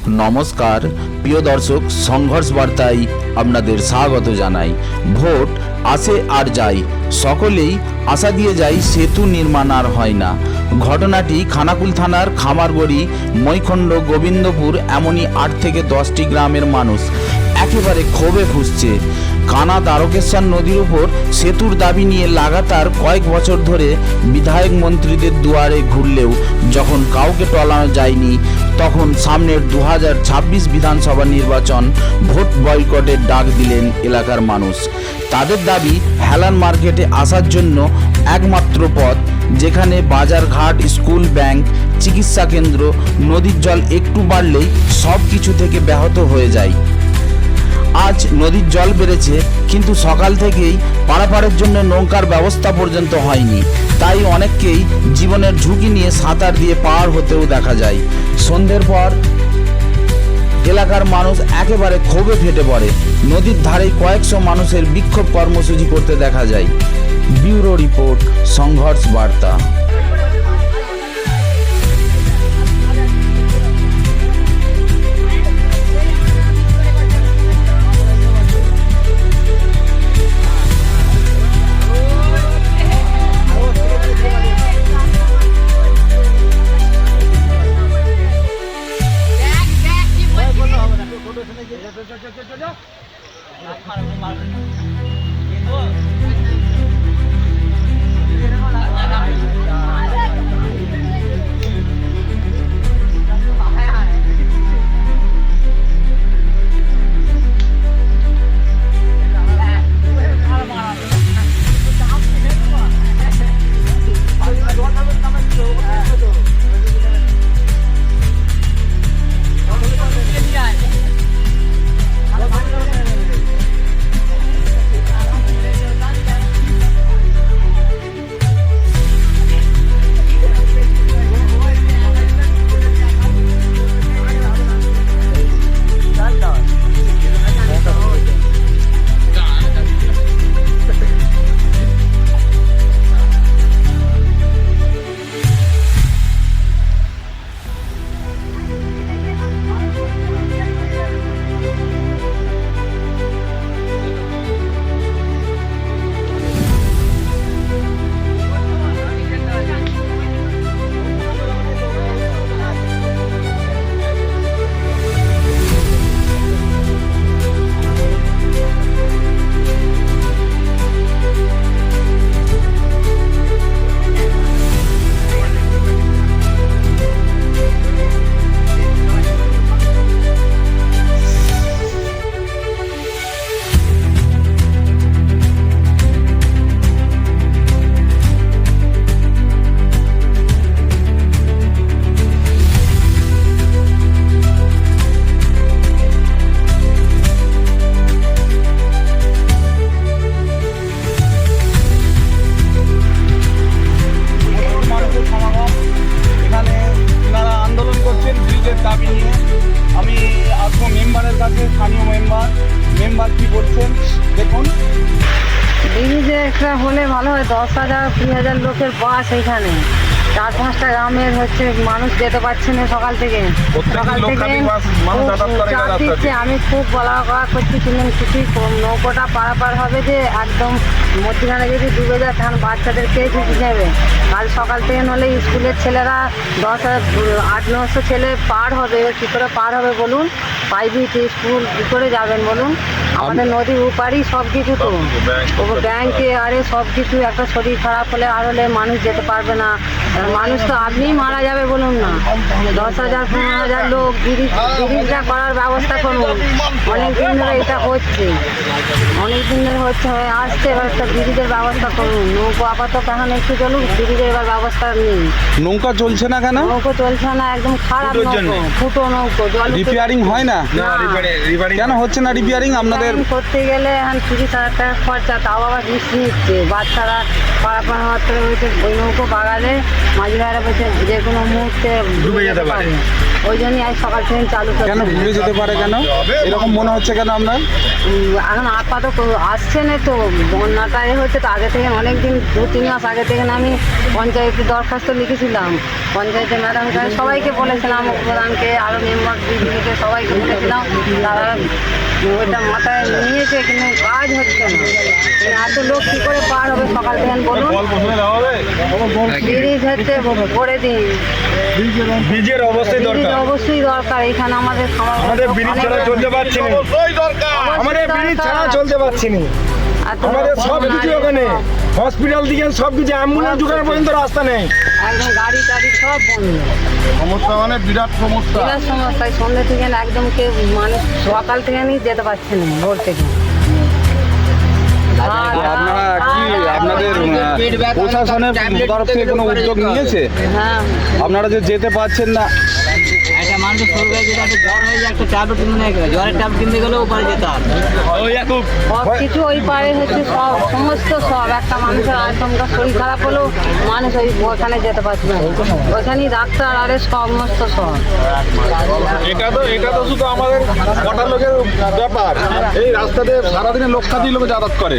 নমস্কার প্রিয় দর্শক, সংঘর্ষ বার্তায় আপনাদের স্বাগত জানাই। ভোট আসে আর যায়, সকলেই আশা দিয়ে যায় সেতু নির্মাণ আর হয় না। ঘটনাটি খানাকুল থানার খামারগড়ি, মৈখণ্ড, গোবিন্দপুর এমনই 8 থেকে 10টি গ্রামের মানুষ একেবারে ক্ষোভে ফুঁসছে। কানা দ্বারকেশ্বর নদীর উপর সেতুর দাবি নিয়ে লাগাতার কয়েক বছর ধরে বিধায়ক মন্ত্রীদের দুয়ারে ঘুরলেও যখন কাউকে টলানো যায়নি, তখন সামনের 2026 বিধানসভা নির্বাচন ভোট বয়কটের ডাক দিলেন এলাকার মানুষ। তাদের দাবি হেলান মার্কেটে আসার জন্য একমাত্র পথ, যেখানে বাজারঘাট, স্কুল, ব্যাংক, চিকিৎসা কেন্দ্র, নদীর জল একটু বাড়লেই সব কিছু থেকে ব্যাহত হয়ে যায়। আজ নদীর জল বেড়েছে, কিন্তু সকাল থেকেই পারাপারের জন্য নৌকার ব্যবস্থা পর্যন্ত হয়নি। তাই অনেককেই জীবনের ঝুঁকি নিয়ে সাঁতার দিয়ে পার হতেও দেখা যায়। সন্ধ্যের পর এলাকার মানুষ একেবারে ক্ষোভে ফেটে পড়ে। নদীর ধারেই কয়েকশো মানুষের বিক্ষোভ কর্মসূচি করতে দেখা যায়। ব্যুরো রিপোর্ট, সংঘর্ষ বার্তা। স্থানীয় মেম্বার কি করছেন দেখুন। ব্রিজে একটা হলে ভালো হয়। 10,000 20,000 লোকের বাস এখানে, 4-5টা গ্রামের মানুষ যেতে পারছে না সকাল থেকে। চাপ দিচ্ছে। আমি খুব বলা করছি, তুমি কিছু নৌকোটা পারাপার হবে যে একদম মধ্যখানে যদি ডুবে যায় তখন বাচ্চাদেরকে ঢুকে যাবে। কাল সকাল থেকে নলে স্কুলের ছেলেরা 800-900 ছেলে পার হবে। এবার কী করে পার হবে বলুন? প্রাইভেট স্কুল কী করে যাবেন বলুন? আমাদের নদীর উপারই সব কিছু, তো ব্যাংকে আরে সব কিছু। একটা শরীর খারাপ হলে আর হলে মানুষ যেতে পারবে না। মানুষ তো আপনিই মারা যাবে বলুন না। 10,000-15,000 লোক ব্রিজটা করার ব্যবস্থা করুন। অনেক দিন ধরে এটা হচ্ছে, অনেক দিন ধরে হয়ে আসছে। এবার একটা ব্রিজের ব্যবস্থা করুন। নৌকো আপাতত এখন একটু চলুন, ব্রিজের এবার ব্যবস্থা নেই। নৌকা চলছে না কেন? নৌকো চলছে না, একদম খারাপ নৌকো, ফুটো নৌকো। জল রিপেয়ারিং হয় না কেন? হচ্ছে না রিপেয়ারিং? আপনাদের আপনাদের করতে গেলে এখন 30,000 টাকা খরচা, তাও আবার রিস্ক নিচ্ছে। বাচ্চারা পারাপার হওয়ার থেকে বলছে ওই নৌকো বাগালে মাঝি ভাইরা বলছে যে কোনো মুহূর্তে ডুবে যেতে পারে। ওই জন্যই আজ সকাল থেকে চালু করছে। কেন ডুবে যেতে পারে কেন এরকম মনে হচ্ছে কেন আপনার? এখন আপাতত আসছে না তো, বন্যাটা হচ্ছে তো আগে থেকে অনেক দিন 2-3 মাস আগে থেকে আমি পঞ্চায়েতে দরখাস্ত লিখেছিলাম। পঞ্চায়েতে ম্যাডামকে সবাইকে বলেছিলাম, প্রধানকে আরও মেম্বার দিদিকে সবাইকে বলেছিলাম। তারা ওইটা মাথায় নিয়েছে কিন্তু কাজ হচ্ছে না। এত লোক কী করে পার হবে সকাল থেকে বলুন? ব্রিজ হচ্ছে করে দিন, বীজের অবশ্যই ব্রিজ অবশ্যই দরকার। এখানে আমাদের আমাদের ব্রিজ ছাড়া চলতে পারছি না, আমাদের ব্রিজ ছাড়া চলতে পারছি না। আমাদের সব কিছু ওখানে হসপিটাল থেকে সব কিছু অ্যাম্বুলেন্স ঢোকার পর্যন্ত রাস্তা নেই। একদম গাড়ি টাড়ি সব বন্ধ, সমস্যা মানে বিরাট সমস্যা। বিরাট সমস্যা। সন্ধ্যে থেকে একদম কেউ মানুষ সকাল থেকে নিয়ে যেতে পারছে না, ভোর থেকে। আপনারা কি আপনাদের প্রশাসনের তরফ থেকে কোনো উদ্যোগ নিয়েছে? হ্যাঁ, আপনারা যে যেতে পারছেন না, একটা মানুষ শুরু হয়ে যেটা জ্বর হয়ে যায়, একটা ট্যাবলেট কিনে গেলে জ্বরের ট্যাবলেট কিনতে গেলেও ওপারে যেতে হবে। সব কিছু ওই পারে হচ্ছে, সব সমস্ত সব। একটা মানুষের আচমকা শরীর খারাপ হলেও মানুষ ওখানে যেতে পারছে না, ওখানেই ডাক্তার আরে সমস্ত সব। এটা তো শুধু আমাদের কটা লোকের ব্যাপার। এই রাস্তাতে সারাদিনে লক্ষাধিক লোক যাতায়াত করে,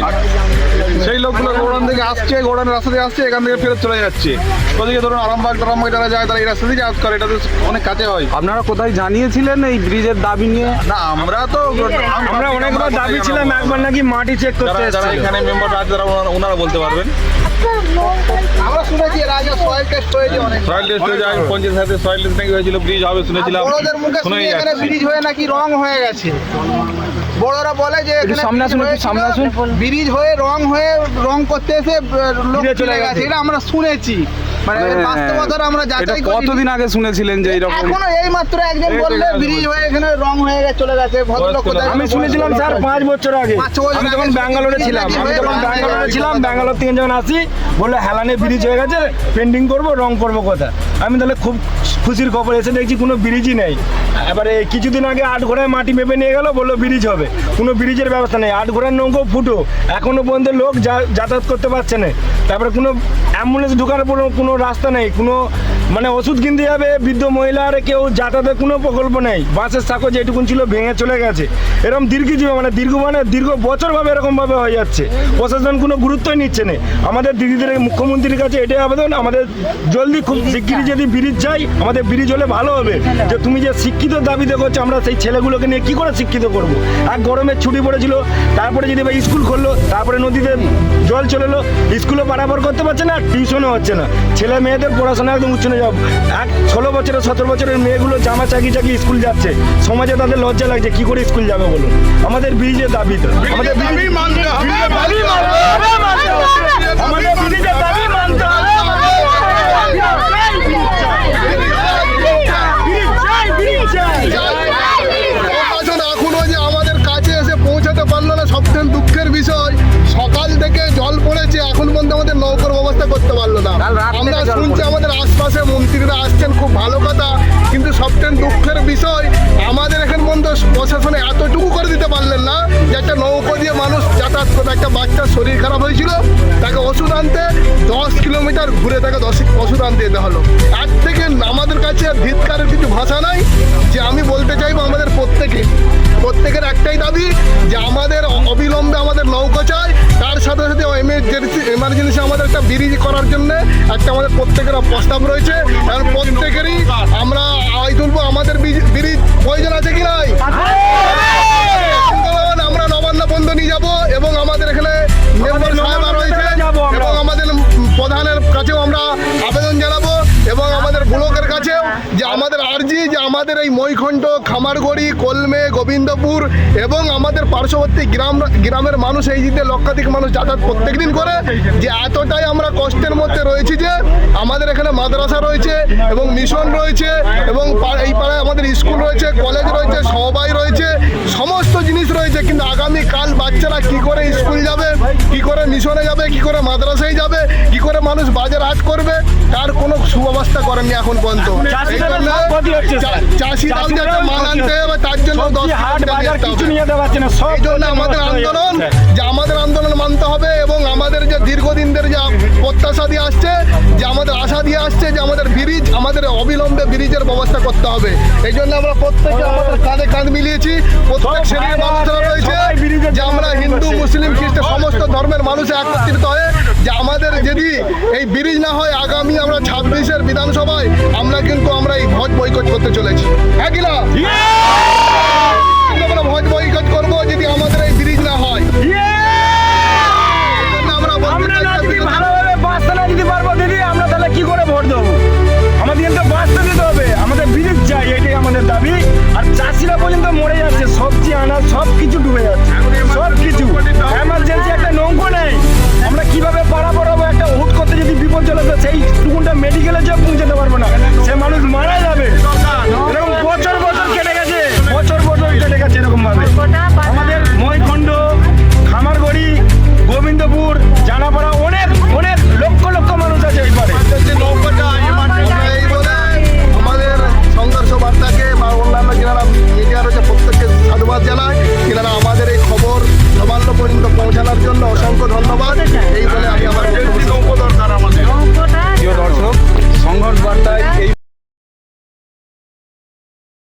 সেই লোকগুলো গৌড়ান থেকে আসছে, গৌড়ানের রাস্তা দিয়ে আসছে, এখান থেকে ফেরত চলে যাচ্ছে। ওদিকে ধরুন আরামবাগ যারা যায় তারা এই রাস্তা দিয়ে যাতায়াত করে, এটা তো অনেক কাছে হয়। আপনারা কোথায় জানিয়েছিলেন এই ব্রিজের দাবি নিয়ে? না, আমরা অনেকবার দাবি ছিলাম, একবার নাকি মাটি চেক করতে যারা এখানে মেম্বার আছে যারা ওনারা বলতে পারবেন। আমরা শুনেছি এর আগে সয়েল টেস্ট হয়েছে, অনেক সয়েল টেস্ট হয়ে যায়, পঞ্চায়েত সাথে সয়েল টেস্ট নাকি হয়েছিল, ব্রিজ হবে শুনেছিলাম। বড়দের মুখে শুনি শুনেই এখানে যাচ্ছি। ব্রিজ হয়ে নাকি রং হয়ে গেছে। বড়রা বলে যে একটু সামনে আসুন, একটু সামনে আসুন। ব্রিজ হয়ে রং করতে এসে লোক ফিরে চলে গেছে, এটা আমরা শুনেছি। মানে এর বাস্তবতা আমরা এটা যাচাই করি। কতদিন আগে শুনেছিলেন যে এইরকম? এখনো এই মাত্র একজন বললে ব্রিজ হয়ে এখানে রং হয়ে গেছে চলে গেছে। ভদ্রলোক কোথায়? আমি শুনেছিলাম স্যার 5 বছর আগে। 5 বছর আমি যখন আগে ব্যাঙ্গালোরে ছিলাম, ব্যাঙ্গালোর থেকে যখন আসি বললো হেলানে ব্রিজ হয়ে গেছে, পেন্ডিং করবো, রং করবো কথা। আমি তাহলে খুব খুশির খবর, এসে দেখছি কোনো ব্রিজই নেই। এবারে কিছুদিন আগে 8 ঘোড়ায় মাটি মেপে নিয়ে গেল, বললো ব্রিজ হবে, কোনো ব্রিজের ব্যবস্থা নেই। 8 ঘোড়ার নৌকো ফুটো, এখনো পর্যন্ত লোক যাতায়াত করতে পারছে না। তারপরে কোনো অ্যাম্বুলেন্স ঢোকার কোনো রাস্তা নেই, কোনো মানে ওষুধ কিনতে যাবে বৃদ্ধ মহিলার কেউ যাতায়াতের কোনো প্রকল্প নেই। বাসের সাঁকো যেটুকুন ছিল ভেঙে চলে গেছে। এরকম দীর্ঘ বছরভাবে এরকমভাবে হয়ে যাচ্ছে। প্রশাসন কোনো গুরুত্বই নিচ্ছে না। আমাদের দিদিদের মুখ্যমন্ত্রীর কাছে এটাই আবেদন, আমাদের জলদি খুব শিগগিরই যদি ব্রিজ চাই, আমাদের ব্রিজ হলে ভালো হবে। যে তুমি যে শিক্ষিত দাবিতে করছো, আমরা সেই ছেলেগুলোকে নিয়ে কী করে শিক্ষিত করব? এক গরমের ছুটি পড়েছিল, তারপরে যদি স্কুল খুললো, তারপরে নদীতে জল চলে এলো, স্কুলও পারাপার করতে পারছে না, টিউশনও হচ্ছে না। ছেলে মেয়েদের পড়াশোনা একদম উচ্চ নিয়ে যাব। 16 বছরের 17 বছরের মেয়েগুলো জামা চাকি স্কুল যাচ্ছে, সমাজে তাদের লজ্জা লাগছে, কি করে স্কুল যাবে বলুন? আমাদের ব্রিজের দাবি তো, আমাদের ব্রিজের দাবি মানতে হবে, আমাদের ব্রিজের দাবি মানতে হবে। প্রশাসন এখনো যে আমাদের কাছে এসে পৌঁছাতে পারলো না, সবচেয়ে দুঃখের বিষয়। সকাল থেকে জল পড়েছে, এখন পর্যন্ত আমাদের নৌকোর ব্যবস্থা করতে পারলো না। আমরা শুনছি আমাদের আশপাশে মন্ত্রীরা আসছেন, খুব ভালো কথা, কিন্তু সবচেয়ে দুঃখের বিষয় আমাদের এখানে পর্যন্ত প্রশাসনে এতটুকু করে দিতে পারলেন না যে একটা নৌকো দিয়ে মানুষ যাতায়াত করবে। একটা বাচ্চার শরীর খারাপ হয়েছিল, তাকে ওষুধ আনতে 10 কিলোমিটার ঘুরে তাকে ওষুধ আনতে যেতে হলো। এর থেকে আমাদের কাছে ধিক্কারের কিছু ভাষা নাই। যে আমি বলতে চাইবো আমাদের প্রত্যেকের একটাই দাবি যে আমাদের অবিলম্বে আমাদের নৌকো চাই, তার সাথে সাথে এমার্জেন্সি আমাদের একটা ব্রিজ করার জন্য একটা আমাদের প্রত্যেকের প্রস্তাব রয়েছে। কারণ প্রত্যেকেরই আমরা আওয়াজ তুলবো, আমাদের ব্রিজ প্রয়োজন আছে কি নাই। আমরা নবান্ন বন্ধ নিয়ে যাবো এবং আমাদের এখানে মেম্বার সাহেব রয়েছে এবং আমাদের প্রধানের কাছেও আমরা আবেদন জানাবো এবং আমাদের ব্লকের কাছেও যে আমাদের আর্জি যে আমাদের এই মৈখণ্ড, খামারগড়ি, কলমে, গোবিন্দপুর এবং আমাদের পার্শ্ববর্তী গ্রামের মানুষ, এই দিকে লক্ষাধিক মানুষ যাতায়াত প্রত্যেকদিন করে, যে এতটাই আমরা কষ্টের মধ্যে রয়েছি যে আমাদের এখানে মাদ্রাসা রয়েছে এবং মিশন রয়েছে এবং এই পাড়ায় আমাদের স্কুল রয়েছে, কলেজ রয়েছে, সবাই রয়েছে, সমস্ত জিনিস রয়েছে, কিন্তু আগামীকাল বাচ্চারা কি করে স্কুল যাবে, কি করে মিশনে যাবে, কি করে মাদ্রাসায় যাবে, কি করে মানুষ বাজার হাট করবে, তার কোনো সুব্যবস্থা করেননি এখন পর্যন্ত। চাষিরা মান আনতে হবে, তার জন্য সবজি হাট বাজার কিছু নিয়ে যেতে পারছে না, সব এই জন্য আমাদের আন্দোলন, যে আমাদের আন্দোলন মানতে হবে এবং আমাদের যে দীর্ঘদিন ধরে যে প্রত্যাশা দিয়ে আসছে, যে আমাদের আশা দিয়ে আসছে যে আমাদের ব্রিজ, আমাদের অবিলম্বে ব্রিজের ব্যবস্থা করতে হবে। এই জন্য আমরা প্রত্যেকে আমাদের কাঁধে কাঁধ মিলিয়েছি, প্রত্যেক শ্রেণীর মানুষরা রয়েছে, যে আমরা হিন্দু মুসলিম খ্রিস্টান সমস্ত ধর্মের মানুষ একত্রিত হয়ে যে আমাদের যদি এই ব্রিজ না হয় আগামী আমরা 26-এর বিধানসভায় আমরা কিন্তু আমরা এই ভোট বয়কট করতে চলেছি। হ্যাঁ কি না?